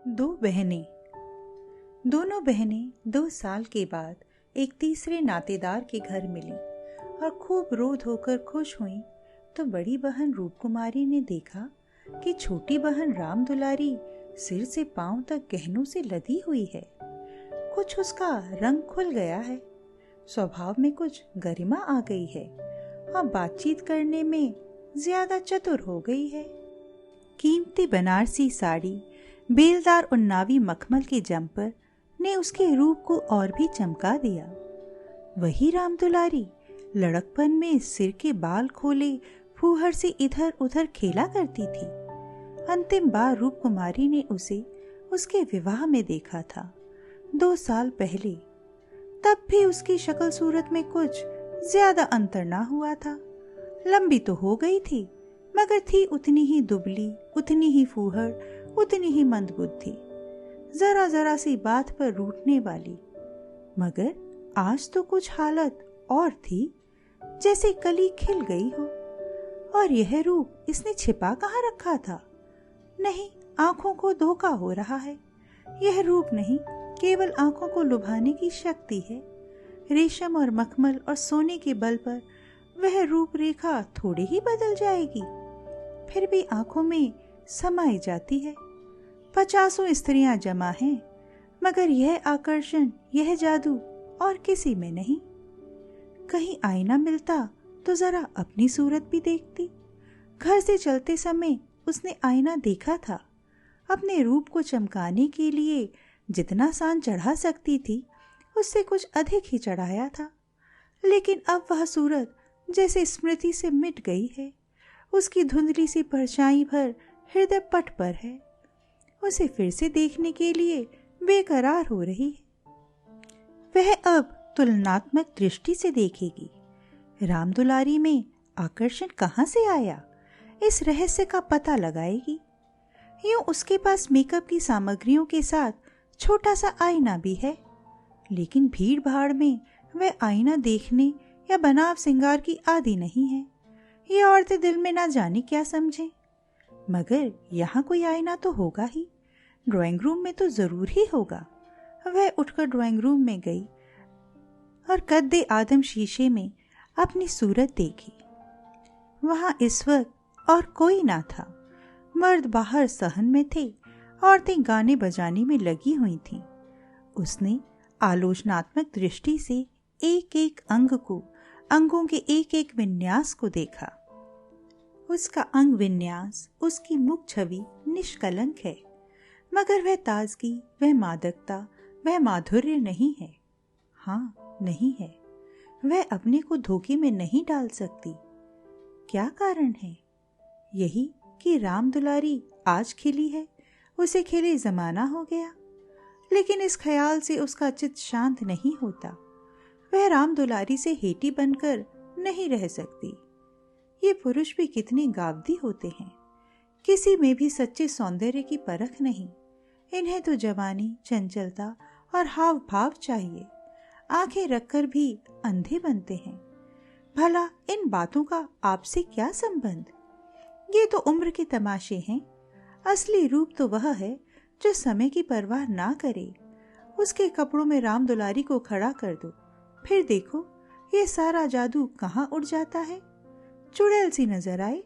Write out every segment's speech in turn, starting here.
दो बहनें। दोनों बहनें 2 साल के बाद एक तीसरे नातेदार के घर मिली और खूब रो धोकर खुश हुईं तो बड़ी बहन रूपकुमारी ने देखा कि छोटी बहन राम दुलारी सिर से पांव तक गहनों से लदी हुई है। कुछ उसका रंग खुल गया है, स्वभाव में कुछ गरिमा आ गई है और बातचीत करने में ज्यादा चतुर हो गई है। कीमती बनारसी साड़ी, बेलदार उन्नावी मखमल के जम्पर ने उसके रूप को और भी चमका दिया। वही राम दुलारी लड़कपन में सिर के बाल खोले फूहड़ से इधर उधर खेला करती थी। अंतिम बार रूपकुमारी ने उसे उसके विवाह में देखा था 2 साल पहले। तब भी उसकी शक्ल सूरत में कुछ ज्यादा अंतर ना हुआ था। लंबी तो हो गई थी, मगर थी उतनी ही दुबली, उतनी ही फूहड़, उतनी ही मंदबुद्धि, जरा जरा सी बात पर रूठने वाली। मगर आज तो कुछ हालत और थी, जैसे कली खिल गई हो। और यह रूप इसने छिपा कहाँ रखा था? नहीं, आंखों को धोखा हो रहा है। यह रूप नहीं, केवल आंखों को लुभाने की शक्ति है। रेशम और मखमल और सोने के बल पर वह रूपरेखा थोड़ी ही बदल जाएगी, फिर भी आंखों में समाई जाती है। 50 स्त्रियां जमा हैं, मगर यह आकर्षण, यह जादू और किसी में नहीं। कहीं आईना मिलता तो जरा अपनी सूरत भी देखती। घर से चलते समय उसने आईना देखा था। अपने रूप को चमकाने के लिए जितना सान चढ़ा सकती थी, उससे कुछ अधिक ही चढ़ाया था। लेकिन अब वह सूरत जैसे स्मृति से मिट गई है। उसकी धुंधली सी परछाई भर हृदय पट पर है। उसे फिर से देखने के लिए बेकरार हो रही है। वह अब तुलनात्मक दृष्टि से देखेगी। राम दुलारी में आकर्षण कहाँ से आया, इस रहस्य का पता लगाएगी। यूं उसके पास मेकअप की सामग्रियों के साथ छोटा सा आईना भी है, लेकिन भीड़ भाड़ में वह आईना देखने या बनाव सिंगार की आदी नहीं है। ये औरतें दिल में ना जाने क्या समझें। मगर यहाँ कोई आईना तो होगा ही, ड्राइंग रूम में तो जरूर ही होगा। वह उठकर ड्राइंग रूम में गई और कद्दे आदम शीशे में अपनी सूरत देखी। वहां इस वक्त और कोई ना था। मर्द बाहर सहन में थे, औरतें गाने बजाने में लगी हुई थीं। उसने आलोचनात्मक दृष्टि से एक एक अंग को, अंगों के एक एक विन्यास को देखा। उसका अंग विन्यास, उसकी मुख छवि निष्कलंक है, मगर वह ताजगी, वह मादकता, वह माधुर्य नहीं है। हाँ, नहीं है। वह अपने को धोखे में नहीं डाल सकती। क्या कारण है? यही कि राम दुलारी आज खिली है, उसे खिले जमाना हो गया। लेकिन इस ख्याल से उसका चित्त शांत नहीं होता। वह राम दुलारी से हेटी बनकर नहीं रह सकती। ये पुरुष भी कितने गावदी होते हैं, किसी में भी सच्चे सौंदर्य की परख नहीं। इन्हें तो जवानी, चंचलता और हाव भाव चाहिए। आंखें रखकर भी अंधे बनते हैं। भला इन बातों का आपसे क्या संबंध? ये तो उम्र के तमाशे हैं। असली रूप तो वह है जो समय की परवाह ना करे। उसके कपड़ों में राम दुलारी को खड़ा कर दो, फिर देखो ये सारा जादू कहाँ उड़ जाता है। चुड़ैल सी नजर आए।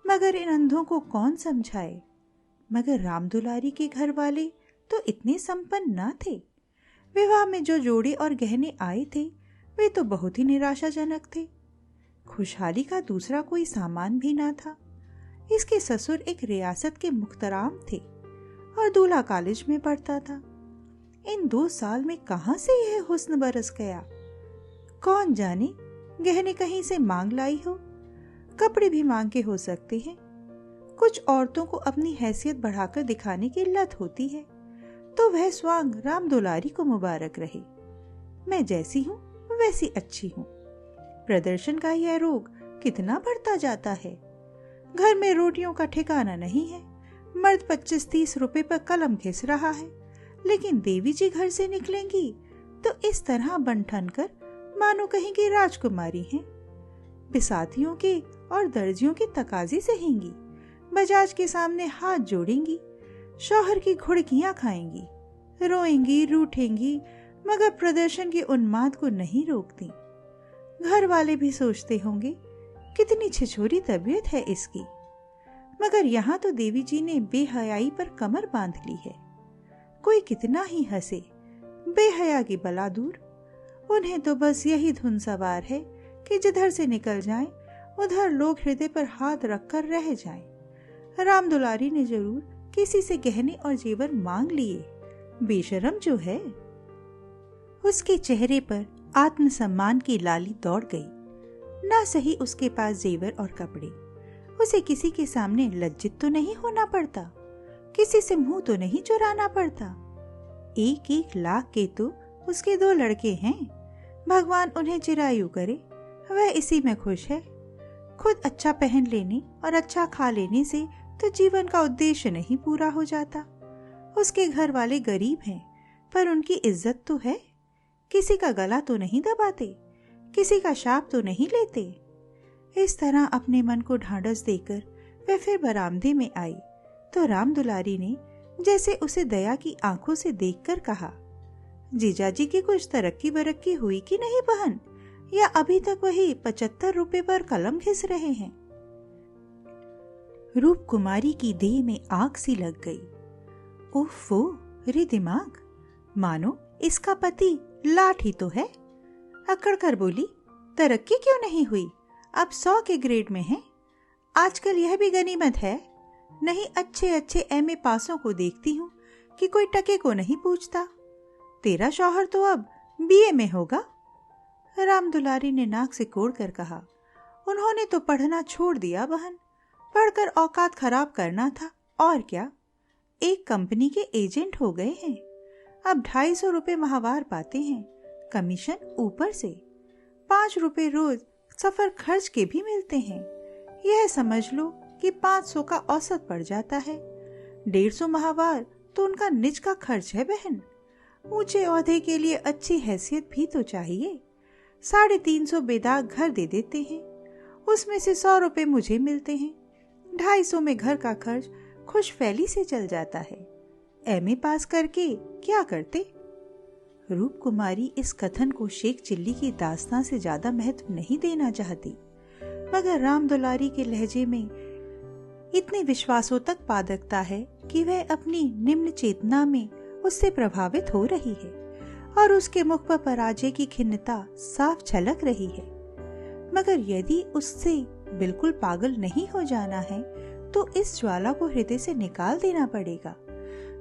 मगर इन अंधों को कौन समझाए? मगर राम दुलारी के घर वाले तो इतने संपन्न ना थे। विवाह में जो जोड़े और गहने आए थे, वे तो बहुत ही निराशाजनक थे। खुशहाली का दूसरा कोई सामान भी ना था। इसके ससुर एक रियासत के मुख्तराम थे और दूल्हा कॉलेज में पढ़ता था। इन 2 साल में कहां से यह हुस्न बरस गया? कौन जाने, गहने कहीं से मांग लाई हो। कपड़े भी मांग के हो सकते हैं। कुछ औरतों को अपनी हैसियत बढ़ाकर दिखाने की लत होती है, तो वह स्वांग राम दुलारी को मुबारक रहे। मैं जैसी हूँ वैसी अच्छी हूँ। प्रदर्शन का यह रोग कितना बढ़ता जाता है। घर में रोटियों का ठिकाना नहीं है। मर्द 25-30 रुपए पर कलम घिस रहा है, लेकिन देवी जी घर से निकलेंगी तो इस तरह बन ठन कर मानो कहीं की राजकुमारी हैं। बिसातियों के और दर्जियों के तकाजे सहेंगी, बजाज के सामने हाथ जोड़ेंगी, शौहर की घुड़कियां खाएंगी, रोएंगी, रूठेंगी, मगर प्रदर्शन की उन्माद को नहीं रोकती। घर वाले भी सोचते होंगे कितनी छिछोरी तबीयत है इसकी, मगर यहाँ तो देवी जी ने बेहयाई पर कमर बांध ली है। कोई कितना ही हंसे, बेहया की बला दूर। उन्हें तो बस यही धुन सवार है कि जिधर से निकल जाएं, उधर लोग हृदय पर हाथ रखकर रह जाएं। राम दुलारी ने जरूर किसी से गहने और जेवर मांग लिए, बेशरम जो है। उसके चेहरे पर आत्मसम्मान की लाली दौड़ गई। ना सही उसके पास जेवर और कपड़े, उसे किसी के सामने लज्जित तो नहीं होना पड़ता, किसी से मुंह तो नहीं चुराना पड़ता। 1-1 लाख के तो उसके 2 लड़के हैं, भगवान उन्हें चिरायु करे, वह इसी में खुश है। खुद अच्छा पहन लेने और अच्छा खा लेने से तो जीवन का उद्देश्य नहीं पूरा हो जाता। उसके घर वाले गरीब हैं, पर उनकी इज्जत तो है। किसी का गला तो नहीं दबाते, किसी का शाप तो नहीं लेते। इस तरह अपने मन को ढांढस देकर वह फिर बरामदे में आई तो राम दुलारी ने जैसे उसे दया की आंखों से देखकर कहा, जीजाजी की कुछ तरक्की बरक्की हुई कि नहीं बहन, या अभी तक वही 75 रुपए पर कलम घिस रहे हैं? रूप कुमारी की देह में आग सी लग गई। उफ़ो, रे दिमाग, मानो इसका पति लाठ ही तो है। अकड़ कर बोली, तरक्की क्यों नहीं हुई, अब 100 के ग्रेड में है। आजकल यह भी गनीमत है, नहीं अच्छे अच्छे एमए पासों को देखती हूँ कि कोई टके को नहीं पूछता। तेरा शौहर तो अब बीए में होगा। राम दुलारी ने नाक से कोड़ कर कहा, उन्होंने तो पढ़ना छोड़ दिया बहन, पढ़कर औकात खराब करना था और क्या। एक कंपनी के एजेंट हो गए हैं, अब 250 रुपए माहवार पाते हैं, कमीशन ऊपर से। 5 रुपए रोज सफर खर्च के भी मिलते हैं। यह समझ लो कि 500 का औसत पड़ जाता है। 150 माहवार तो उनका निज का खर्च है बहन। ऊंचे ओहदे के लिए अच्छी हैसियत भी तो चाहिए। 350 बेदाग घर दे देते हैं, उसमें से 100 रुपए मुझे मिलते हैं। 250 में घर का खर्च खुशफैली से चल जाता है। एमए पास करके क्या करते? रूप कुमारी इस कथन को शेख चिल्ली की दास्तां से ज्यादा महत्व नहीं देना चाहती, मगर राम दुलारी के लहजे में इतनी विश्वासोत्तक पादकता है कि वह अपनी निम्न चेतना में उससे प्रभावित हो रही है और उसके मुख पर पराजय की खिन्नता साफ झलक रही है। मगर यदि उससे बिल्कुल पागल नहीं हो जाना है तो इस ज्वाला को हृदय से निकाल देना पड़ेगा।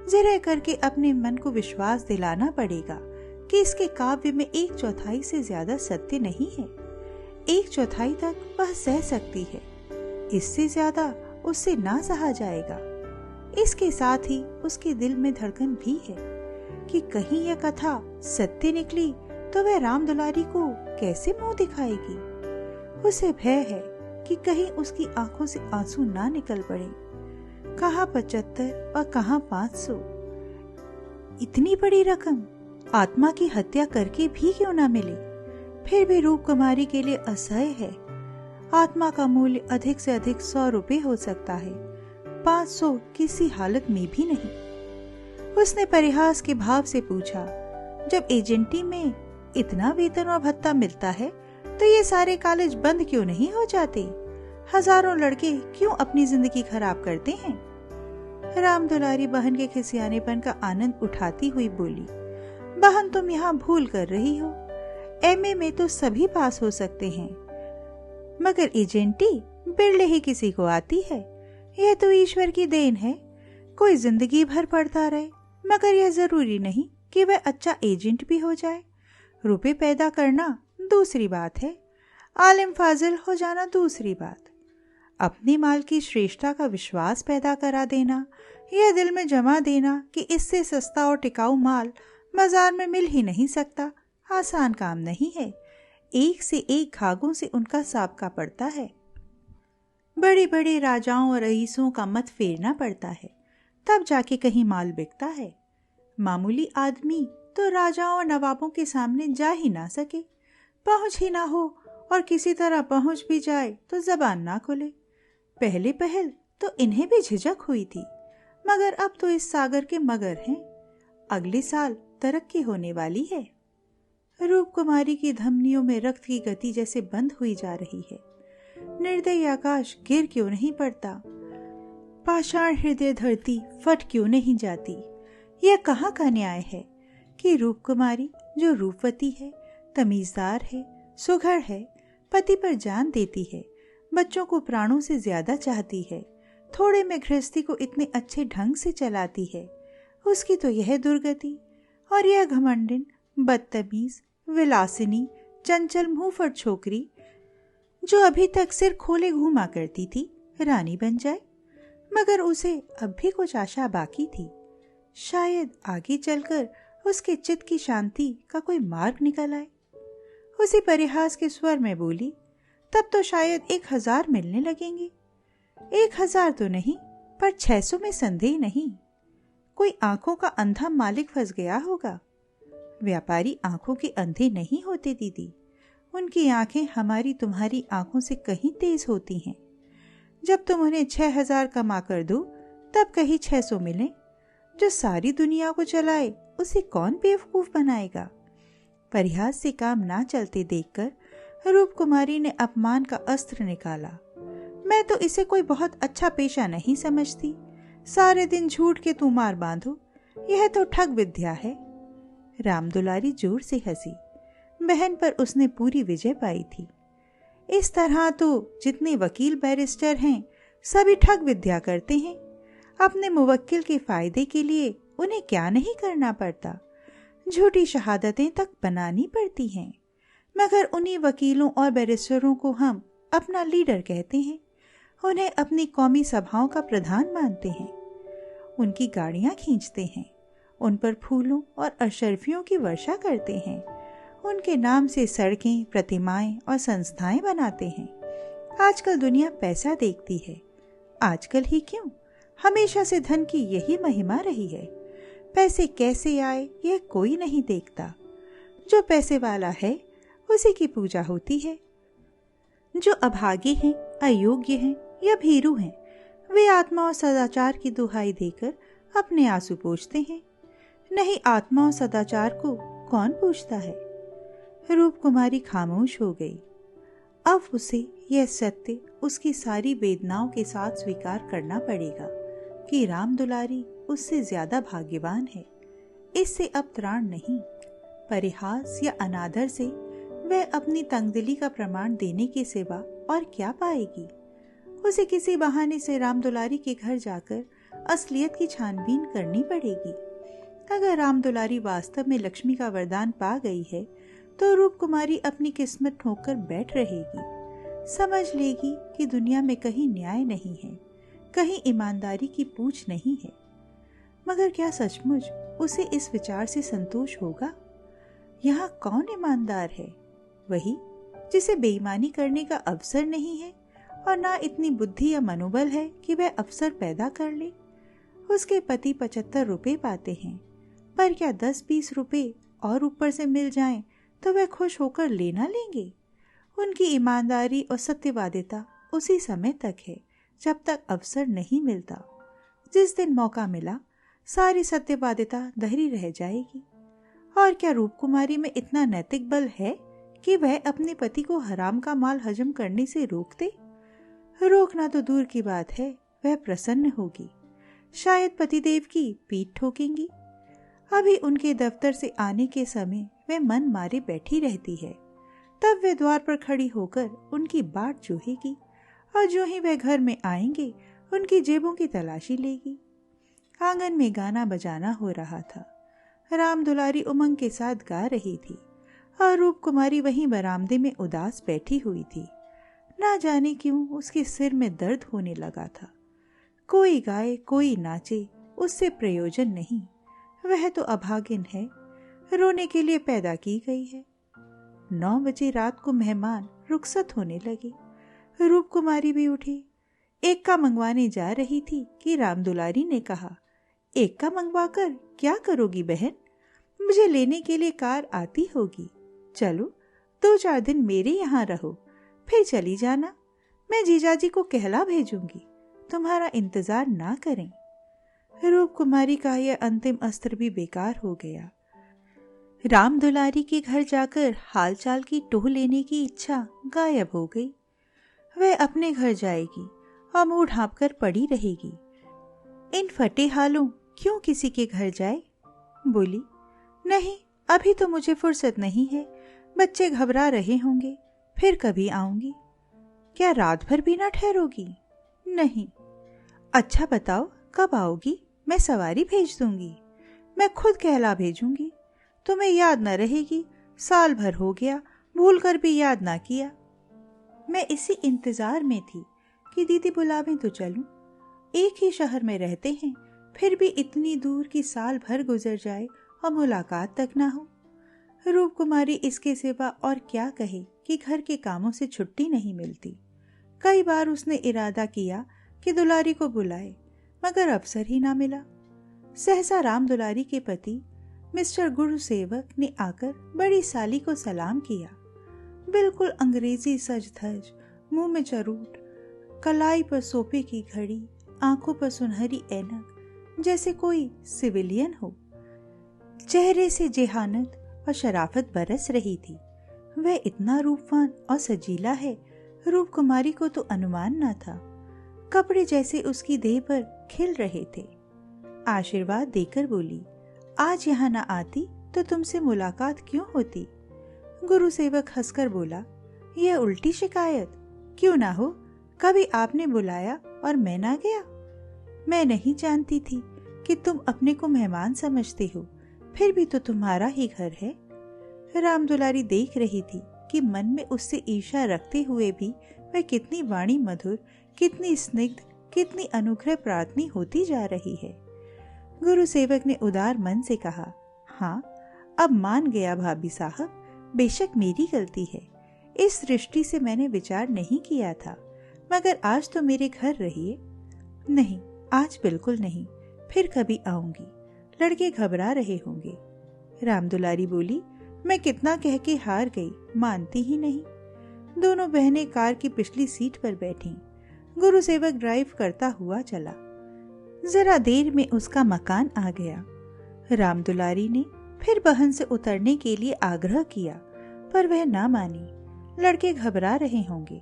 जरा करके अपने मन को विश्वास दिलाना पड़ेगा कि इसके काव्य में 1/4 से ज्यादा सत्य नहीं है। 1/4 तक वह सह सकती है, इससे ज्यादा उससे ना सहा जाएगा। इसके साथ ही उसके दिल में धड़कन भी है कि कहीं यह कथा सत्य निकली तो वह राम दुलारी को कैसे मुंह दिखाएगी। उसे भय है कि कहीं उसकी आंखों से आंसू ना निकल पड़े। कहाँ 75 और कहाँ 500। इतनी बड़ी रकम आत्मा की हत्या करके भी क्यों ना मिले, फिर भी रूप कुमारी के लिए असह्य है। आत्मा का मूल्य अधिक से अधिक 100 रुपए हो सकता है, 500 किसी हालत में भी नहीं। उसने परिहास के भाव से पूछा, जब एजेंटी में इतना वेतन और भत्ता मिलता है तो ये सारे कॉलेज बंद क्यों नहीं हो जाते? हजारों लड़के क्यों अपनी जिंदगी खराब करते हैं? राम दुलारी बहन के खिसियानेपन का आनंद उठाती हुई बोली, बहन तुम यहाँ भूल कर रही हो। एमए में तो सभी पास हो सकते हैं, मगर एजेंटी बिरले ही किसी को आती है। यह तो ईश्वर की देन है। कोई जिंदगी भर पढ़ता रहे, मगर यह जरूरी नहीं कि वह अच्छा एजेंट भी हो जाए। रुपए पैदा करना दूसरी बात है, आलिम फाजिल हो जाना दूसरी बात। अपने माल की श्रेष्ठता का विश्वास पैदा करा देना, यह दिल में जमा देना कि इससे सस्ता और टिकाऊ माल बाजार में मिल ही नहीं सकता, आसान काम नहीं है। एक से एक घागों से उनका साबका पड़ता है। बड़े बड़े राजाओं और रईसों का मत फेरना पड़ता है, तब जाके कहीं माल बिकता है। मामूली आदमी तो राजाओं और नवाबों के सामने जा ही ना सके, पहुंच ही ना हो, और किसी तरह पहुंच भी जाए तो जबान ना खुले। पहले पहल तो इन्हें भी झिझक हुई थी, मगर अब तो इस सागर के मगर हैं। अगले साल तरक्की होने वाली है। रूप कुमारी की धमनियों में रक्त की गति जैसे बंद हुई जा रही है। निर्दयी आकाश गिर क्यों नहीं पड़ता? पाषाण हृदय धरती फट क्यों नहीं जाती? यह कहाँ का न्याय है कि रूप कुमारी जो रूपवती है, तमीजदार है, सुघड़ है, पति पर जान देती है, बच्चों को प्राणों से ज्यादा चाहती है, थोड़े में गृहस्थी को इतने अच्छे ढंग से चलाती है, उसकी तो यह दुर्गति। और यह घमंडिन, बदतमीज, विलासिनी, चंचल मुंहफट छोकरी जो अभी तक सिर खोले घूमा करती थी, रानी बन जाए। मगर उसे अब भी कुछ आशा बाकी थी। शायद आगे चलकर उसके चित्त की शांति का कोई मार्ग निकल आए। उसी परिहास के स्वर में बोली, तब तो शायद 1000 मिलने लगेंगे। 1000 तो नहीं, पर 600 में संदेह नहीं। कोई आंखों का अंधा मालिक फंस गया होगा। व्यापारी आंखों के अंधे नहीं होते दीदी, उनकी आंखें हमारी तुम्हारी आंखों से कहीं तेज होती हैं। जब तुम उन्हें 6000 कमा कर दो, तब कहीं 600 मिले। जो सारी दुनिया को चलाए, उसे कौन बेवकूफ बनाएगा? परिहास से काम ना चलते देखकर रूप कुमारी ने अपमान का अस्त्र निकाला। मैं तो इसे कोई बहुत अच्छा पेशा नहीं समझती। सारे दिन झूठ के तुमार बांधो, यह तो ठग विद्या है। राम दुलारी जोर से हंसी। बहन पर उसने पूरी विजय पाई थी। इस तरह तो जितने वकील बैरिस्टर हैं, सभी ठग विद्या करते हैं। अपने मुवक्किल के फायदे के लिए उन्हें क्या नहीं करना पड़ता, झूठी शहादतें तक बनानी पड़ती हैं। मगर उन्हीं वकीलों और बैरिस्टरों को हम अपना लीडर कहते हैं, उन्हें अपनी कौमी सभाओं का प्रधान मानते हैं, उनकी गाड़ियां खींचते हैं, उन पर फूलों और अशर्फियों की वर्षा करते हैं, उनके नाम से सड़कें, प्रतिमाएं और संस्थाएं बनाते हैं। आजकल दुनिया पैसा देखती है। आजकल ही क्यों, हमेशा से धन की यही महिमा रही है। पैसे कैसे आए यह कोई नहीं देखता। जो पैसे वाला है उसी की पूजा होती है। जो अभागे हैं, अयोग्य हैं या भीरू हैं, वे आत्मा और सदाचार की दुहाई देकर अपने आंसू पोंछते हैं। नहीं, आत्मा और सदाचार को कौन पूछता है? रूप कुमारी खामोश हो गई। अब उसे यह सत्य उसकी सारी वेदनाओं के साथ स्वीकार करना पड़ेगा कि राम दुलारी उससे ज्यादा भाग्यवान है। इससे अब त्राण नहीं। परिहास या अनादर से वह अपनी तंगदिली का प्रमाण देने के सिवा और क्या पाएगी? उसे किसी बहाने से राम दुलारी के घर जाकर असलियत की छानबीन करनी पड़ेगी। अगर राम दुलारी वास्तव में लक्ष्मी का वरदान पा गई है, तो रूप कुमारी अपनी किस्मत ठोकर बैठ रहेगी। समझ लेगी कि दुनिया में कहीं न्याय नहीं है, कहीं ईमानदारी की पूछ नहीं है। मगर क्या सचमुच उसे इस विचार से संतोष होगा? यहाँ कौन ईमानदार है? वही जिसे बेईमानी करने का अवसर नहीं है और ना इतनी बुद्धि या मनोबल है कि वह अवसर पैदा कर ले। उसके पति 75 रुपए पाते हैं, पर क्या 10-20 रुपए और ऊपर से मिल जाएं तो वह खुश होकर लेना लेंगे? उनकी ईमानदारी और सत्यवादिता उसी समय तक है जब तक अवसर नहीं मिलता। जिस दिन मौका मिला, सारी सत्यवादिता धरी रह जाएगी। और क्या रूप कुमारी में इतना नैतिक बल है कि वह अपने पति को हराम का माल हजम करने से रोक दे? रोकना तो दूर की बात है, वह प्रसन्न होगी। शायद पतिदेव की पीठ ठोकेंगी। अभी उनके दफ्तर से आने के समय वे मन मारे बैठी रहती है। तब वे द्वार पर खड़ी होकर उनकी बाट जोहेगी और जो ही वह घर में आएंगे उनकी जेबों की तलाशी लेगी। आंगन में गाना बजाना हो रहा था। राम दुलारी उमंग के साथ गा रही थी और रूप कुमारी वहीं बरामदे में उदास बैठी हुई थी। ना जाने क्यों उसके सिर में दर्द होने लगा था। कोई गाए कोई नाचे, उससे प्रयोजन नहीं। वह तो अभागिन है, रोने के लिए पैदा की गई है। 9 बजे रात को मेहमान रुखसत होने लगे। रूप कुमारी भी उठी। एक का मंगवाने जा रही थी कि राम दुलारी ने कहा, एक का मंगवाकर क्या करोगी बहन? मुझे लेने के लिए कार आती होगी। चलो 2-4 दिन मेरे यहाँ रहो, फिर चली जाना। मैं जीजाजी को कहला भेजूंगी, तुम्हारा इंतजार ना करें। रूप कुमारी का यह अंतिम अस्त्र भी बेकार हो गया। राम दुलारी के घर जाकर हालचाल की टोह लेने की इच्छा गायब हो गई। वह अपने घर जाएगी और मुंह ढांप कर पड़ी रहेगी। इन फटे हालों क्यों किसी के घर जाए? बोली, नहीं, अभी तो मुझे फुर्सत नहीं है। बच्चे घबरा रहे होंगे, फिर कभी आऊंगी। क्या रात भर भी ना ठहरोगी? नहीं। अच्छा बताओ, कब आओगी? मैं सवारी भेज दूंगी। मैं खुद कहला भेजूंगी। तुम्हें याद न रहेगी, साल भर हो गया, भूल कर भी याद ना किया। मैं इसी इंतजार में थी कि दीदी बुलावें तो चलूं। एक ही शहर में रहते हैं, फिर भी इतनी दूर कि साल भर गुजर जाए और मुलाकात तक ना हो। रूप कुमारी इसके सिवा और क्या कहे कि घर के कामों से छुट्टी नहीं मिलती। कई बार उसने इरादा किया कि दुलारी को बुलाए, मगर अवसर ही ना मिला। सहसा राम दुलारी के पति मिस्टर गुरुसेवक ने आकर बड़ी साली को सलाम किया। बिल्कुल अंग्रेजी सज धज, मुंह में चरूट, कलाई पर सोपे की घड़ी, आंखों पर सुनहरी ऐनक, जैसे कोई सिविलियन हो। चेहरे से जेहानत और शराफत बरस रही थी। वह इतना रूपवान और सजीला है, रूप कुमारी को तो अनुमान न था। कपड़े जैसे उसकी देह पर खिल रहे थे। आशीर्वाद देकर बोली, आज यहाँ न आती तो तुमसे मुलाकात क्यों होती? गुरुसेवक हंसकर बोला, यह उल्टी शिकायत। क्यों ना हो, कभी आपने बुलाया और मैं ना गया? मैं नहीं जानती थी कि तुम अपने को मेहमान समझते हो, फिर भी तो तुम्हारा ही घर है। राम दुलारी देख रही थी कि मन में उससे ईर्ष्या रखते हुए भी वह कितनी वाणी मधुर, कितनी स्निग्ध, कितनी अनुग्रह प्रार्थनी होती जा रही है। गुरुसेवक ने उदार मन से कहा, हाँ, अब मान गया भाभी साहब, बेशक मेरी गलती है। इस दृष्टि से मैंने विचार नहीं किया था, मगर आज तो मेरे घर रहिए। नहीं, आज बिल्कुल नहीं, फिर कभी आऊंगी। लड़के घबरा रहे होंगे। राम दुलारी बोली, मैं कितना कह के हार गई, मानती ही नहीं। दोनों बहनें कार की पिछली सीट पर बैठीं। गुरुसेवक ड्राइव करता हुआ चला। जरा देर में उसका मकान आ गया। राम दुलारी ने फिर बहन से उतरने के लिए आग्रह किया, पर वह ना मानी। लड़के घबरा रहे होंगे।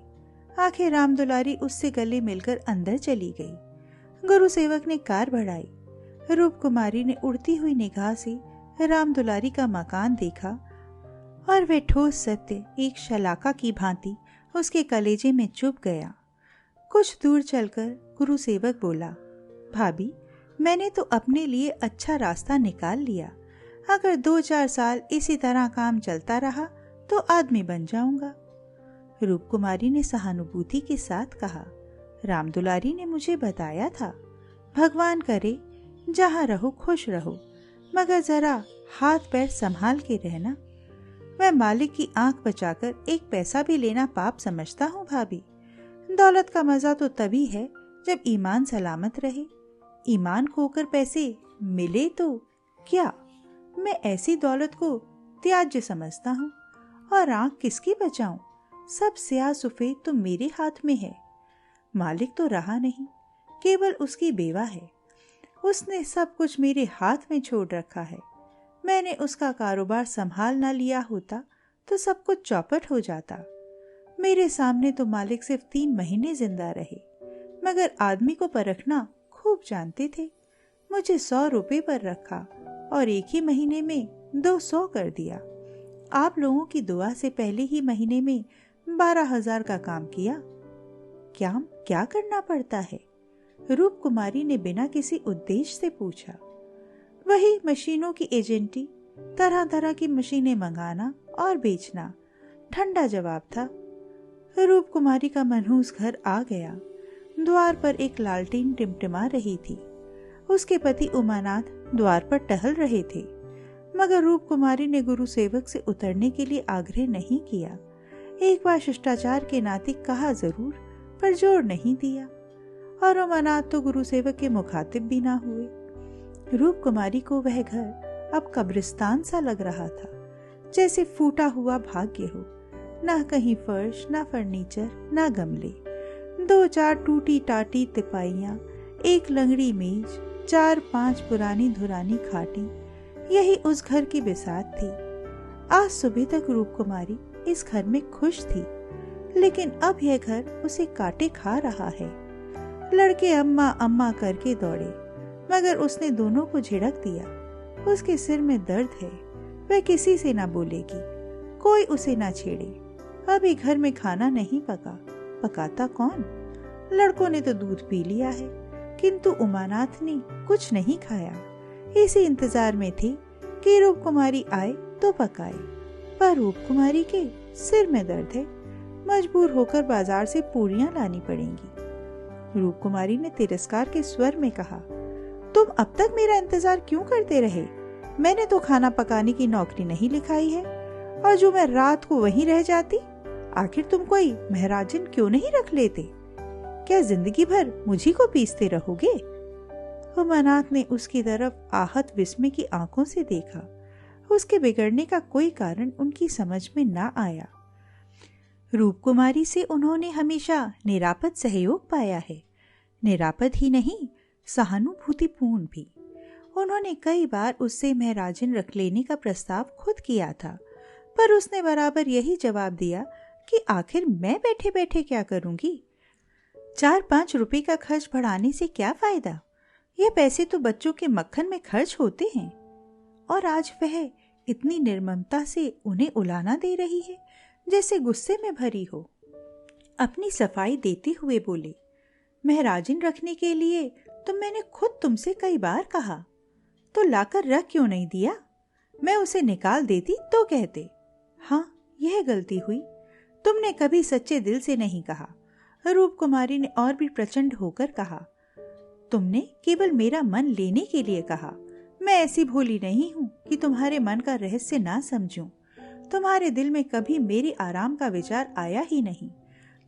आखिर राम दुलारी उससे गले मिलकर अंदर चली गई। गुरुसेवक ने कार बढ़ाई। रूप कुमारी ने उड़ती हुई निगाह से राम दुलारी का मकान देखा और वह ठोस सत्य एक शलाका की भांति उसके कलेजे में चुभ गया। कुछ दूर चलकर गुरुसेवक बोला, भाभी, मैंने तो अपने लिए अच्छा रास्ता निकाल लिया। अगर 2-4 साल इसी तरह काम चलता रहा तो आदमी बन जाऊंगा। रूप कुमारी ने सहानुभूति के साथ कहा, राम दुलारी ने मुझे बताया था, भगवान करे जहाँ रहो खुश रहो, मगर जरा हाथ पैर संभाल के रहना। मैं मालिक की आंख बचाकर एक पैसा भी लेना पाप समझता हूँ भाभी। दौलत का मजा तो तभी है जब ईमान सलामत रहे। ईमान खोकर पैसे मिले तो क्या? मैं ऐसी दौलत को त्याज्य समझता हूँ। और आंख किसकी बचाऊं? सब स्याह सफेद तो मेरे हाथ में है। मालिक तो रहा नहीं, केवल उसकी बेवा है। उसने सब कुछ मेरे हाथ में छोड़ रखा है। मैंने उसका कारोबार संभाल ना लिया होता तो सब कुछ चौपट हो जाता। मेरे सामने तो मालिक सिर्फ 3 महीने जिंदा रहे, मगर आदमी को परखना खूब जानते थे। मुझे 100 रुपए पर रखा और एक ही महीने में 200 कर दिया। आप लोगों की दुआ से पहले ही महीने में 12,000 का काम किया। क्या करना पड़ता है? रूप कुमारी ने बिना किसी उद्देश्य से पूछा। वही मशीनों की एजेंटी, तरह तरह की मशीनें मंगाना और बेचना, ठंडा जवाब था। रूप कुमारी का मनहूस घर आ गया। द्वार पर एक लालटेन टिमटिमा रही थी। उसके पति उमानाथ द्वार पर टहल रहे थे, मगर रूप कुमारी ने गुरु सेवक से उतरने के लिए आग्रह नहीं किया। एक बार शिष्टाचार के नाते कहा जरूर, पर जोर नहीं दिया। और उमानाथ तो गुरु सेवक के मुखातिब भी ना हुए। रूप कुमारी को वह घर अब कब्रिस्तान सा लग रहा था, जैसे फूटा हुआ भाग्य हो। ना कहीं फर्श, ना फर्नीचर, ना गमले। 2-4 टूटी टाटी तिपाइयां, एक लंगड़ी मेज, 4-5 पुरानी धुरानी खाटें, यही उस घर की बिसात थी। आज सुबह तक रूप कुमारी इस घर में खुश थी, लेकिन अब यह घर उसे काटे खा रहा है। लड़के अम्मा अम्मा करके दौड़े, मगर उसने दोनों को झिड़क दिया। उसके सिर में दर्द है, वह किसी से ना बोलेगी, कोई उसे ना छेड़े। अभी घर में खाना नहीं पका, पकाता कौन? लड़कों ने तो दूध पी लिया है, किंतु उमानाथ ने कुछ नहीं खाया। इसी इंतजार में थी कि रूप कुमारी आए तो पकाए, पर रूप कुमारी के सिर में दर्द है, मजबूर होकर बाजार से पूरियां लानी पड़ेंगी। रूप कुमारी ने तिरस्कार के स्वर में कहा, तुम अब तक मेरा इंतजार क्यों करते रहे? मैंने तो खाना पकाने की नौकरी नहीं लिखाई है, और जो मैं रात को वहीं रह जाती, आखिर तुम कोई महराजन क्यों नहीं रख लेते? क्या जिंदगी भर मुझी को पीसते रहोगे? उमानाथ ने उसकी तरफ आहत विस्मय की आंखों से देखा। उसके बिगड़ने का कोई कारण उनकी समझ में ना आया। रूप कुमारी से उन्होंने हमेशा निरापद सहयोग पाया है, निरापद ही नहीं, सहानुभूतिपूर्ण भी। उन्होंने कई बार उससे महराजन रख लेने का प्रस्ताव खुद किया था, पर उसने बराबर यही जवाब दिया कि आखिर मैं बैठे बैठे क्या करूंगी? 4-5 रुपए का खर्च बढ़ाने से क्या फायदा? ये पैसे तो बच्चों के मक्खन में खर्च होते हैं। और आज वह इतनी निर्ममता से उन्हें उलाना दे रही है, जैसे गुस्से में भरी हो। अपनी सफाई देते हुए बोले, महराजन रखने के लिए तो मैंने खुद तुमसे कई बार कहा, तो लाकर रख क्यों नहीं दिया? मैं उसे निकाल देती तो कहते। हाँ, यह गलती हुई, तुमने कभी सच्चे दिल से नहीं कहा। रूप कुमारी ने और भी प्रचंड होकर कहा, तुमने केवल मेरा मन लेने के लिए कहा। मैं ऐसी भोली नहीं हूँ कि तुम्हारे मन का रहस्य ना समझूं। तुम्हारे दिल में कभी मेरे आराम का विचार आया ही नहीं।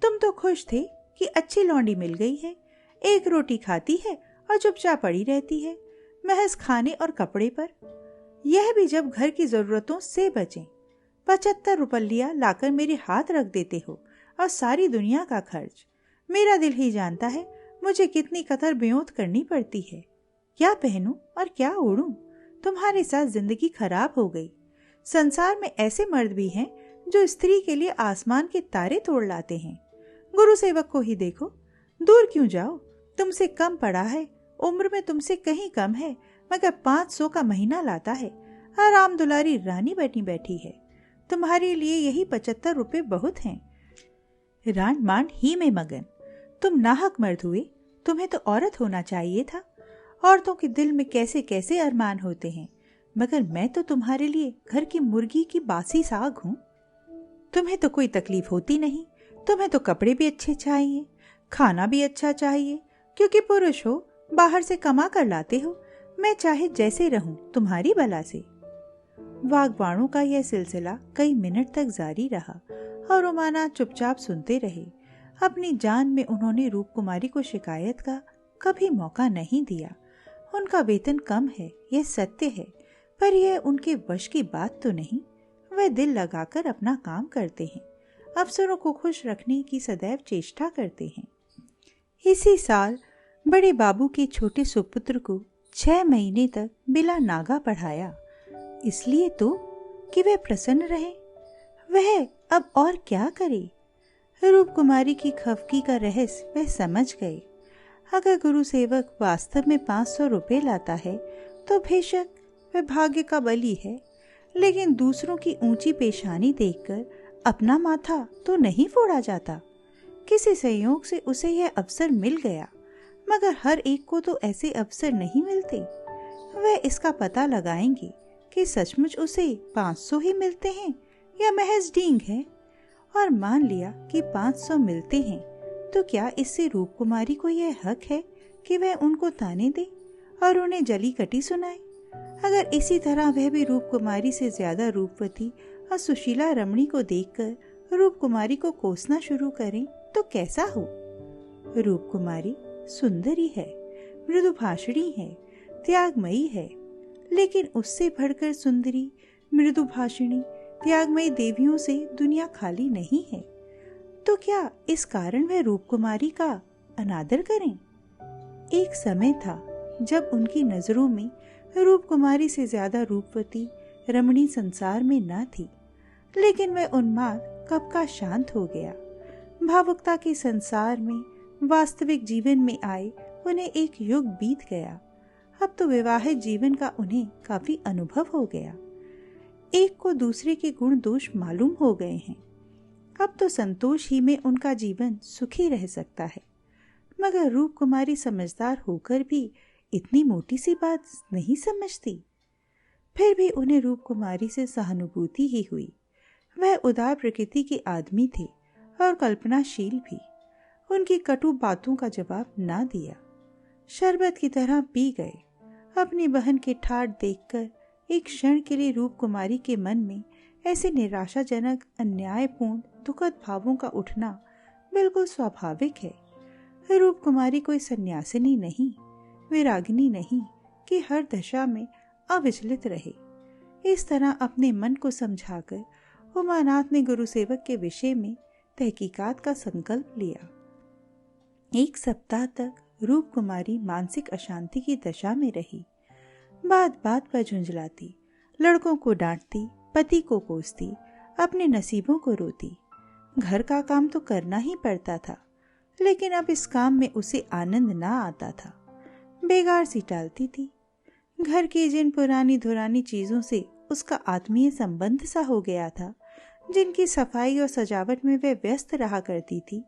तुम तो खुश थे कि अच्छी लौंडी मिल गई है, एक रोटी खाती है और चुपचाप पड़ी रहती है, महज खाने और कपड़े पर, यह भी जब घर की जरूरतों से बचे। 75 रुपया लाकर मेरे हाथ रख देते हो, और सारी दुनिया का खर्च। मेरा दिल ही जानता है मुझे कितनी कतर बेयोंत करनी पड़ती है। क्या पहनूं और क्या ओढ़ूं? तुम्हारे साथ जिंदगी खराब हो गई। संसार में ऐसे मर्द भी हैं जो स्त्री के लिए आसमान के तारे तोड़ लाते हैं। गुरु सेवक को ही देखो, दूर क्यों जाओ, तुमसे कम पड़ा है, उम्र में तुमसे कहीं कम है, मगर 500 का महीना लाता है, आराम दुलारी रानी बनी बैठी है। तुम्हारे लिए यही 75 रुपए बहुत हैं। रान मान ही में मगन, तुम नाहक मर्द हुए, तुम्हें तो औरत होना चाहिए था। औरतों के दिल में कैसे कैसे अरमान होते हैं, मगर मैं तो तुम्हारे लिए घर की मुर्गी की बासी साग हूँ। तुम्हें तो कोई तकलीफ होती नहीं, तुम्हें तो कपड़े भी अच्छे चाहिए, खाना भी अच्छा चाहिए, क्योंकि पुरुष हो, बाहर से कमा कर लाते हो। मैं चाहे जैसे रहूं तुम्हारी बला से। वाग्वाणों का यह सिलसिला कई मिनट तक जारी रहा और उमानाथ चुपचाप सुनते रहे। अपनी जान में उन्होंने रूप कुमारी को शिकायत का कभी मौका नहीं दिया। उनका वेतन कम है, यह सत्य है, पर यह उनके वश की बात तो नहीं। वे दिल लगाकर अपना काम करते हैं, अफसरों को खुश रखने की सदैव चेष्टा करते हैं। इसी साल बड़े बाबू के छोटे सुपुत्र को 6 महीने तक बिला नागा पढ़ाया, इसलिए तो कि वह प्रसन्न रहे। वह अब और क्या करे? रूप कुमारी की खफकी का रहस्य वह समझ गए। अगर गुरु सेवक वास्तव में 500 रुपए लाता है तो बेशक वह भाग्य का बली है, लेकिन दूसरों की ऊंची पेशानी देखकर अपना माथा तो नहीं फोड़ा जाता। किसी संयोग से उसे यह अवसर मिल गया, मगर हर एक को तो ऐसे अवसर नहीं मिलते। वह इसका पता लगाएंगे कि सचमुच उसे 500 ही मिलते हैं या महज डींग है। और मान लिया कि 500 मिलते हैं, तो क्या इससे रूप कुमारी को यह हक है कि वह उनको ताने दे और उन्हें जली कटी सुनाए? अगर इसी तरह वह भी रूप कुमारी से ज्यादा रूपवती और सुशीला रमणी को देखकर रूप कुमारी को कोसना शुरू करें तो कैसा हो? रूप कुमारी सुंदरी है, मृदुभाषिणी है, त्यागमयी है, लेकिन उससे बढ़कर सुंदरी, मृदुभाषिणी, त्यागमयी देवियों से दुनिया खाली नहीं है। तो क्या इस कारण वह रूप कुमारी का अनादर करें? एक समय था, जब उनकी नजरों में रूप कुमारी से ज्यादा रूपवती रमणी संसार में न थी, लेकिन वह उन्माद कब का शांत हो गया। भावुकता के संसार में वास्तविक जीवन में आए उन्हें एक युग बीत गया। अब तो वैवाहिक जीवन का उन्हें काफी अनुभव हो गया। एक को दूसरे के गुण दोष मालूम हो गए हैं। अब तो संतोष ही में उनका जीवन सुखी रह सकता है। मगर रूप कुमारी समझदार होकर भी इतनी मोटी सी बात नहीं समझती। फिर भी उन्हें रूप कुमारी से सहानुभूति ही हुई। वह उदार प्रकृति के आदमी थे और कल्पनाशील भी। उनकी कटु बातों का जवाब ना दिया, शरबत की तरह पी गए। अपनी बहन के ठाठ देखकर एक क्षण के लिए रूप कुमारी के मन में ऐसे निराशाजनक, अन्यायपूर्ण, दुखद भावों का उठना बिल्कुल स्वाभाविक है। रूप कुमारी कोई सन्यासिनी नहीं, विरागिनी नहीं कि हर दशा में अविचलित रहे। इस तरह अपने मन को समझाकर उमानाथ ने गुरु सेवक के विषय में तहकीकात का संकल्प लिया। 1 सप्ताह तक रूप कुमारी मानसिक अशांति की दशा में रही। बात बात पर झुंझलाती, लड़कों को डांटती, पति को कोसती, अपने नसीबों को रोती। घर का काम तो करना ही पड़ता था, लेकिन अब इस काम में उसे आनंद ना आता था। बेगार सी टालती थी। घर की जिन पुरानी धुरानी चीजों से उसका आत्मीय संबंध सा हो गया था, जिनकी सफाई और सजावट में वह व्यस्त रहा करती थी,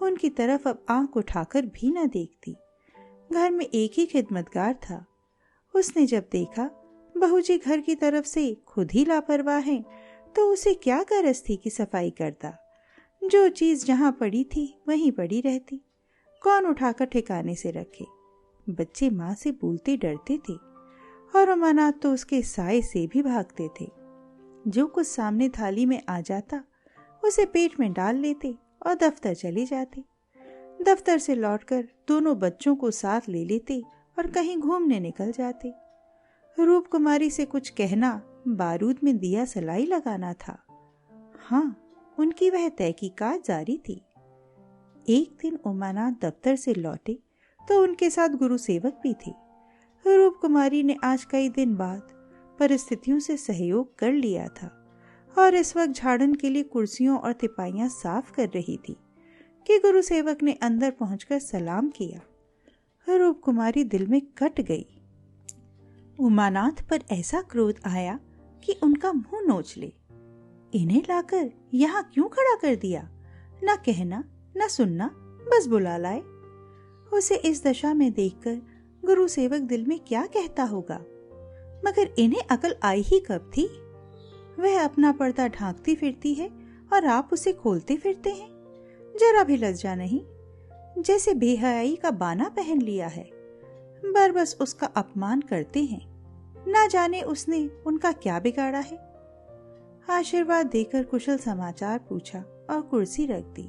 उनकी तरफ अब आंख उठाकर भी न देखती। घर में एक ही खिदमतगार था। उसने जब देखा बहू जी घर की तरफ से खुद ही लापरवाह हैं, तो उसे क्या गरज थी कि सफाई करता। जो चीज जहां पड़ी थी वहीं पड़ी रहती, कौन उठाकर ठिकाने से रखे। बच्चे माँ से बोलते डरते थे और उमानाथ तो उसके साए से भी भागते थे। जो कुछ सामने थाली में आ जाता उसे पेट में डाल लेते और दफ्तर चले जाते। दफ्तर से लौटकर दोनों बच्चों को साथ ले लेते और कहीं घूमने निकल जाते। रूप कुमारी से कुछ कहना बारूद में दिया सलाई लगाना था। हाँ, उनकी वह तहकीकात जारी थी। एक दिन उमानाथ दफ्तर से लौटे तो उनके साथ गुरु सेवक भी थे। रूप कुमारी ने आज कई दिन बाद परिस्थितियों से सहयोग कर लिया था और इस वक्त झाड़न के लिए कुर्सियों और तिपाइयां साफ कर रही थी कि गुरु सेवक ने अंदर पहुंचकर सलाम किया। रूप कुमारी दिल में कट गई। उमानाथ पर ऐसा क्रोध आया कि उनका मुंह नोच ले। इन्हें लाकर यहाँ क्यों खड़ा कर दिया? ना कहना ना सुनना, बस बुला लाए। उसे इस दशा में देखकर गुरु सेवक दिल में क्या कहता होगा, मगर इन्हें अकल आई ही कब थी? वह अपना पर्दा ढांकती फिरती है और आप उसे खोलते फिरते हैं। जरा भी लज्जा नहीं, जैसे बेहयाई का बाना पहन लिया है। बस उसका अपमान करते हैं। ना जाने उसने उनका क्या बिगाड़ा है। आशीर्वाद देकर कुशल समाचार पूछा और कुर्सी रख दी।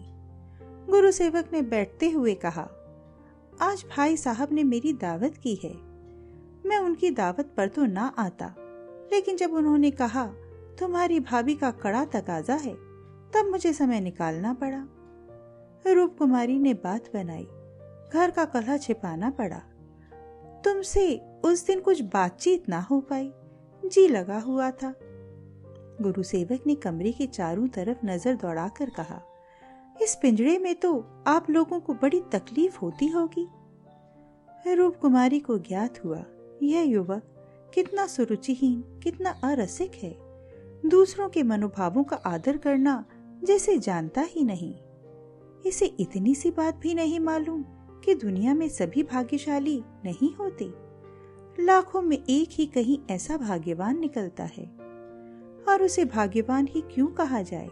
गुरु सेवक ने बैठते हुए कहा, आज भाई साहब ने मेरी दावत की है। मैं उनकी दावत पर तो ना आता, लेकिन जब उन्होंने कहा तुम्हारी भाभी का कड़ा तकाजा है, तब मुझे समय निकालना पड़ा। रूप कुमारी ने बात बनाई, घर का कलह छिपाना पड़ा। तुमसे उस दिन कुछ बातचीत ना हो पाई, जी लगा हुआ था। गुरु सेवक ने कमरे के चारों तरफ नजर दौड़ाकर कहा, इस पिंजड़े में तो आप लोगों को बड़ी तकलीफ होती होगी। रूप कुमारी को ज्ञात हुआ यह युवक कितना सुरुचिहीन, कितना अरसिक है। दूसरों के मनोभावों का आदर करना जैसे जानता ही नहीं। इसे इतनी सी बात भी नहीं मालूम कि दुनिया में सभी भाग्यशाली नहीं होते। लाखों में एक ही कहीं ऐसा भाग्यवान निकलता है, और उसे भाग्यवान ही क्यों कहा जाए।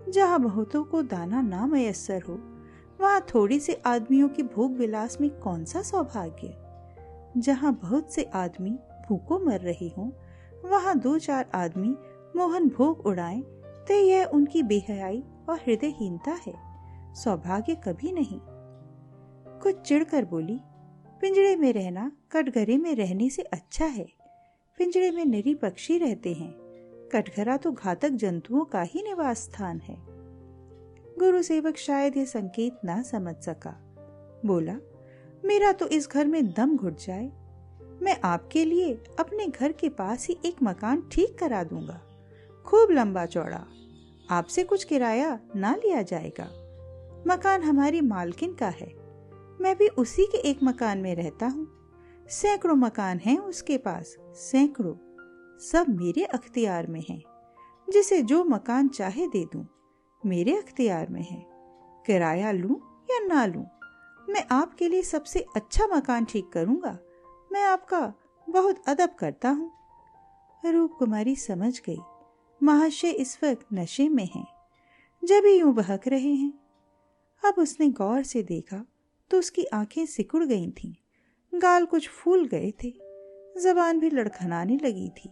जहाँ बहुतों को दाना ना मयस्सर हो, वहाँ थोड़ी से आदमियों के भोग विलास में कौन सा सौभाग्य। जहाँ बहुत से आदमी भूखों मर रहे हों, वहाँ 2-4 आदमी मोहन भोग उड़ाएं, तो यह उनकी बेहयाई और हृदयहीनता है, सौभाग्य कभी नहीं। कुछ चिढ़कर बोली, पिंजड़े में रहना कटघरे में रहने से अच्छा है। पिंजड़े में निरी पक्षी रहते हैं, कटघरा तो घातक जंतुओं का ही निवास स्थान है। गुरु सेवक शायद यह संकेत ना समझ सका। बोला, मेरा तो इस घर में दम घुट जाए। मैं आपके लिए अपने घर के पास ही एक मकान ठीक करा दूंगा, खूब लंबा चौड़ा। आपसे कुछ किराया ना लिया जाएगा। मकान हमारी मालकिन का है। मैं भी उसी के एक मकान में रहता हूँ। सैकड़ों मकान हैं उसके पास, सैकड़ों। सब मेरे अख्तियार में हैं। जिसे जो मकान चाहे दे दूं, मेरे अख्तियार में है। किराया लूं या ना लूं, मैं आपके लिए सबसे अच्छा मकान ठीक करूंगा। मैं आपका बहुत अदब करता हूँ। रूप कुमारी समझ गई महाशय इस वक्त नशे में हैं, जब ही यूं बहक रहे हैं। अब उसने गौर से देखा तो उसकी आंखें सिकुड़ गई थीं, गाल कुछ फूल गए थे, जबान भी लड़खड़ाने लगी थी।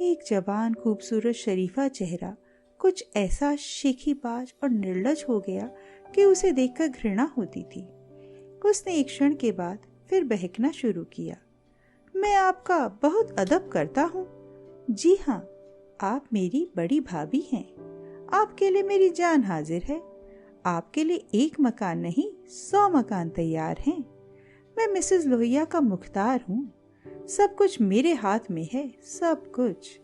एक जवान खूबसूरत शरीफा चेहरा कुछ ऐसा शेखीबाज और निर्लज हो गया कि उसे देखकर घृणा होती थी। उसने एक क्षण के बाद फिर बहकना शुरू किया। मैं आपका बहुत अदब करता हूँ। जी हाँ, आप मेरी बड़ी भाभी हैं। आपके लिए मेरी जान हाजिर है। आपके लिए एक मकान नहीं, 100 मकान तैयार हैं। मैं मिसेस लोहिया का मुख्तार हूँ। सब कुछ मेरे हाथ में है, सब कुछ।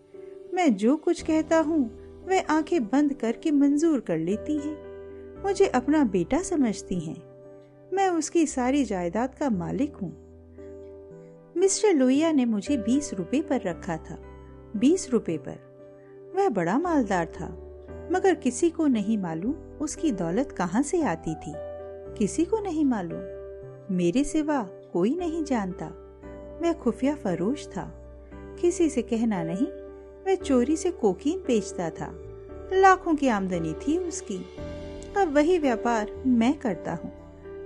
मैं जो कुछ कहता हूँ वह आंखें बंद करके मंजूर कर लेती है। मुझे अपना बेटा समझती हैं। मैं उसकी सारी जायदाद का मालिक हूँ। मिस्टर लोहिया ने मुझे 20 रुपए पर रखा था, 20 रुपए पर। वह बड़ा मालदार था, मगर किसी को नहीं मालूम उसकी दौलत कहाँ से आती थी। किसी को नहीं मालूम, मेरे सिवा कोई नहीं जानता। वह खुफिया फरोश था। किसी से कहना नहीं, वह चोरी से कोकीन बेचता था। लाखों की आमदनी थी उसकी। अब वही व्यापार मैं करता हूँ।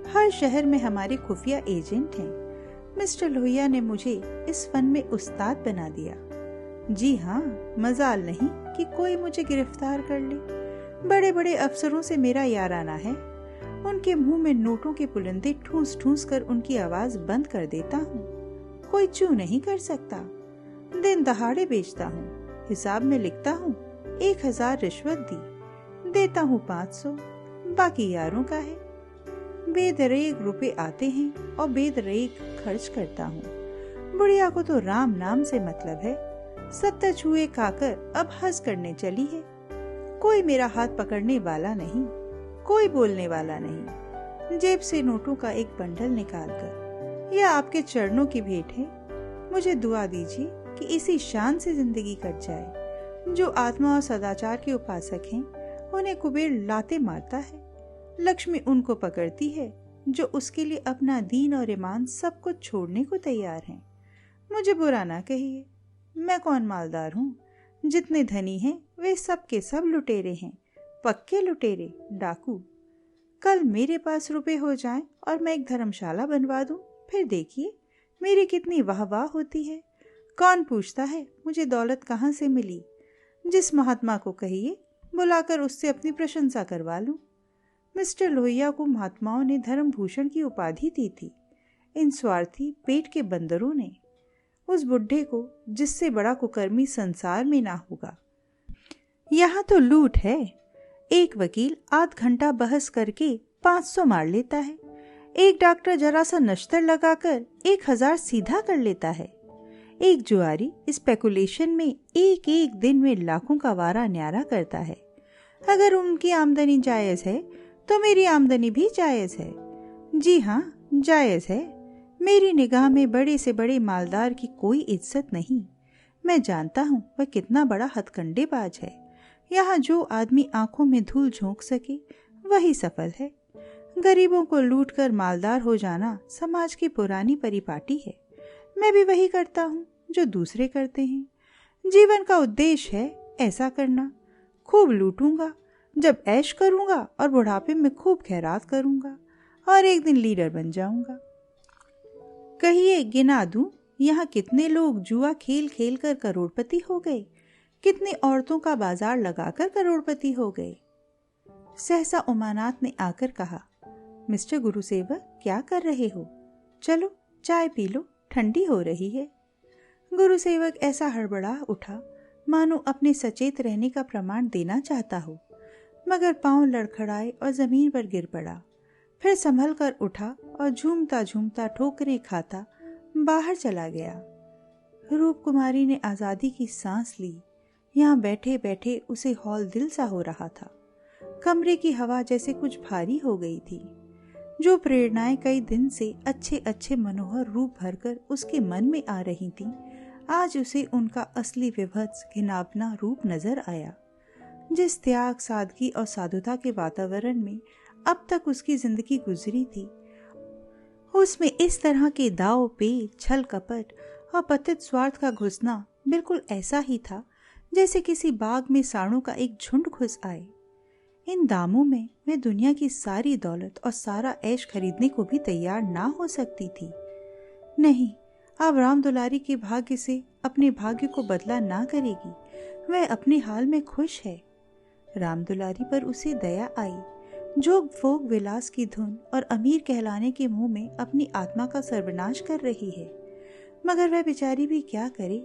हर शहर में हमारे खुफिया एजेंट हैं। मिस्टर लोहिया ने मुझे इस फन में उस्ताद बना दिया। जी हाँ, मजाल नहीं कि कोई मुझे गिरफ्तार कर ले। बड़े बड़े अफसरों से मेरा याराना है। उनके मुंह में नोटों के पुलंदे ठूस ठूस कर उनकी आवाज बंद कर देता हूँ। कोई चू नहीं कर सकता। दिन दहाड़े बेचता हूँ। हिसाब में लिखता हूँ 1000 रिश्वत दी, देता हूँ 500, बाकी यारों का है। बेदरेग रुपए आते हैं और बेदरेग खर्च करता हूँ। बुढ़िया को तो राम नाम से मतलब है। 70 छुए खाकर अब हंस करने चली है। कोई मेरा हाथ पकड़ने वाला नहीं, कोई बोलने वाला नहीं। जेब से नोटों का एक बंडल निकालकर, यह आपके चरणों की भेंट है। मुझे दुआ दीजिए कि इसी शान से जिंदगी कट जाए। जो आत्मा और सदाचार के उपासक हैं, उन्हें कुबेर लाते मारता है। लक्ष्मी उनको पकड़ती है जो उसके लिए अपना दीन और ईमान सब कुछ छोड़ने को तैयार हैं। मुझे बुरा ना कहिए, मैं कौन मालदार हूँ। जितने धनी हैं वे सब के सब लुटेरे हैं, पक्के लुटेरे, डाकू। कल मेरे पास रुपए हो जाएं और मैं एक धर्मशाला बनवा दूं, फिर देखिए मेरी कितनी वाहवाह होती है। कौन पूछता है मुझे दौलत कहाँ से मिली। जिस महात्मा को कहिए बुलाकर उससे अपनी प्रशंसा करवा लूं। मिस्टर लोहिया को महात्माओं ने धर्म भूषण की उपाधि दी थी। इन स्वार्थी पेट के बंदरों ने। उस बुढ़े को जिससे बड़ा कुकर्मी संसार में ना होगा। यहाँ तो लूट है। एक वकील आध घंटा बहस करके 500 मार लेता है। एक डॉक्टर जरा सा नश्तर लगाकर 1000 सीधा कर लेता है। एक जुआरी स्पेकुलेशन में एक एक दिन में लाखों का वारा न्यारा करता है। अगर उनकी आमदनी जायज है तो मेरी आमदनी भी जायज है। जी हाँ, जायज है। मेरी निगाह में बड़े से बड़े मालदार की कोई इज्जत नहीं। मैं जानता हूँ वह कितना बड़ा हथकंडेबाज है। यहाँ जो आदमी आंखों में धूल झोंक सके वही सफल है। गरीबों को लूटकर मालदार हो जाना समाज की पुरानी परिपाटी है। मैं भी वही करता हूँ जो दूसरे करते हैं। जीवन का उद्देश्य है ऐसा करना। खूब लूटूंगा, जब ऐश करूंगा और बुढ़ापे में खूब खैरात करूंगा और एक दिन लीडर बन जाऊंगा। कहिए गिना दूं यहाँ कितने लोग जुआ खेल खेल कर करोड़पति हो गए, कितनी औरतों का बाजार लगाकर करोड़पति हो गए। सहसा उमानाथ ने आकर कहा, मिस्टर गुरुसेवक क्या कर रहे हो? चलो चाय पी लो, ठंडी हो रही है। गुरुसेवक ऐसा हड़बड़ा उठा मानो अपने सचेत रहने का प्रमाण देना चाहता हो, मगर पांव लड़खड़ाए और जमीन पर गिर पड़ा। फिर संभल कर उठा और झूमता झूमता ठोकरें खाता बाहर चला गया। रूप कुमारी ने आजादी की सांस ली। यहाँ बैठे बैठे उसे हौल दिल सा हो रहा था। कमरे की हवा जैसे कुछ भारी हो गई थी। जो प्रेरणाएं कई दिन से अच्छे अच्छे मनोहर रूप भरकर उसके मन में आ रही थीं, आज उसे उनका असली विभत्स घिनौना रूप नजर आया। जिस त्याग, सादगी और साधुता के वातावरण में अब तक उसकी जिंदगी गुजरी थी, उसमें इस तरह के दाव पेच, छल कपट और पतित स्वार्थ का घुसना बिल्कुल ऐसा ही था जैसे किसी बाग में सांडों का एक झुंड घुस आए। इन दामों में मैं दुनिया की सारी दौलत और सारा ऐश खरीदने को भी तैयार ना हो सकती थी। नहीं, अब राम दुलारी के भाग्य से अपने भाग्य को बदला ना करेगी। वह अपने हाल में खुश है। राम दुलारी पर उसे दया आई, जो भोग विलास की धुन और अमीर कहलाने के मुंह में अपनी आत्मा का सर्वनाश कर रही है। मगर वह बेचारी भी क्या करे,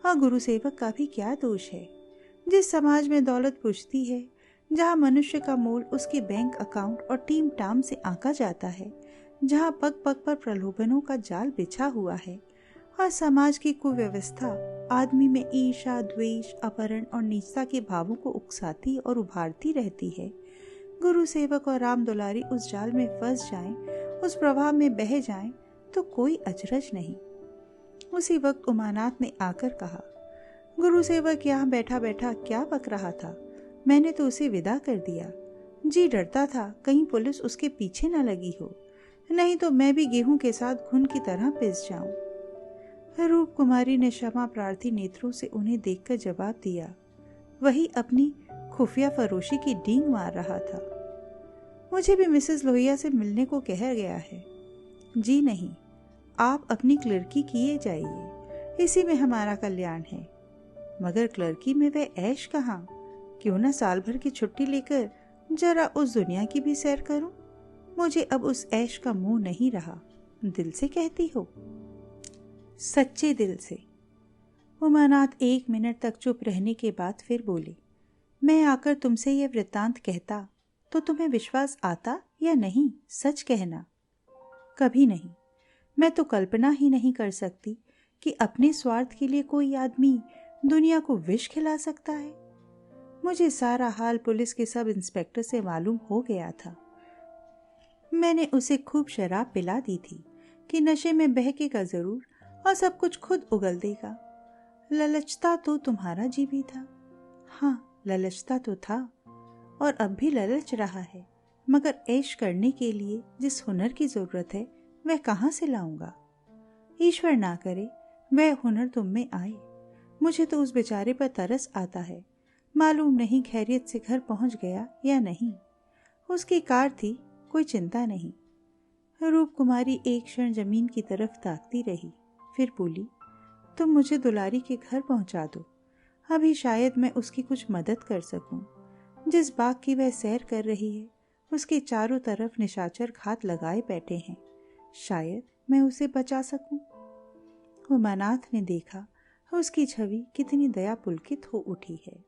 और गुरु सेवक का भी क्या दोष है। जिस समाज में दौलत पुछती है, जहाँ मनुष्य का मोल उसके बैंक अकाउंट और टीम टाम से आंका जाता है, जहाँ पग पग पर प्रलोभनों का जाल बिछा हुआ है, और समाज की कुव्यवस्था आदमी में ईर्ष्या, द्वेष, अपहरण और नीचता के भावों को उकसाती और उभारती रहती है, गुरु सेवक और राम दुलारी उस जाल में फंस जाएं, उस प्रवाह में बह जाएं, तो कोई अचरज नहीं। उसी वक्त उमानाथ ने आकर कहा, गुरु सेवक यहाँ बैठा बैठा क्या बक रहा था? मैंने तो उसे विदा कर दिया। जी डरता था कहीं पुलिस उसके पीछे न लगी हो, नहीं तो मैं भी गेहूं के साथ घुन की तरह पिस जाऊं। रूप कुमारी ने क्षमा प्रार्थी नेत्रों से उन्हें देखकर जवाब दिया। वही अपनी खुफिया फरोशी की डींग मार रहा था। मुझे भी मिसेस लोहिया से मिलने को कहा गया है। जी नहीं, आप अपनी क्लर्की किए जाइए, इसी में हमारा कल्याण है। मगर क्लर्की में वह ऐश कहाँ? क्यों न साल भर की छुट्टी लेकर जरा उस दुनिया की भी सैर करूं? मुझे अब उस ऐश का मुंह नहीं रहा। दिल से कहती हो? सच्चे दिल से। उमानाथ 1 मिनट तक चुप रहने के बाद फिर बोले, मैं आकर तुमसे यह वृत्तांत कहता तो तुम्हें विश्वास आता या नहीं? सच कहना। कभी नहीं। मैं तो कल्पना ही नहीं कर सकती कि अपने स्वार्थ के लिए कोई आदमी दुनिया को विष खिला सकता है। मुझे सारा हाल पुलिस के सब इंस्पेक्टर से मालूम हो गया था। मैंने उसे खूब शराब पिला दी थी कि नशे में बहकेगा जरूर और सब कुछ खुद उगल देगा। ललचता तो तुम्हारा जी भी था। हाँ, ललचता तो था और अब भी ललच रहा है, मगर ऐश करने के लिए जिस हुनर की जरूरत है वह कहाँ से लाऊंगा? ईश्वर ना करे वह हुनर तुम में आए। मुझे तो उस बेचारे पर तरस आता है। मालूम नहीं खैरियत से घर पहुंच गया या नहीं। उसकी कार थी, कोई चिंता नहीं। रूप कुमारी एक क्षण जमीन की तरफ ताकती रही, फिर बोली, तुम मुझे दुलारी के घर पहुंचा दो। अभी शायद मैं उसकी कुछ मदद कर सकूं। जिस बाग की वह सैर कर रही है, उसके चारों तरफ निशाचर घात लगाए बैठे हैं। शायद मैं उसे बचा सकूं। उमानाथ ने देखा उसकी छवि कितनी दया पुलकित हो उठी है।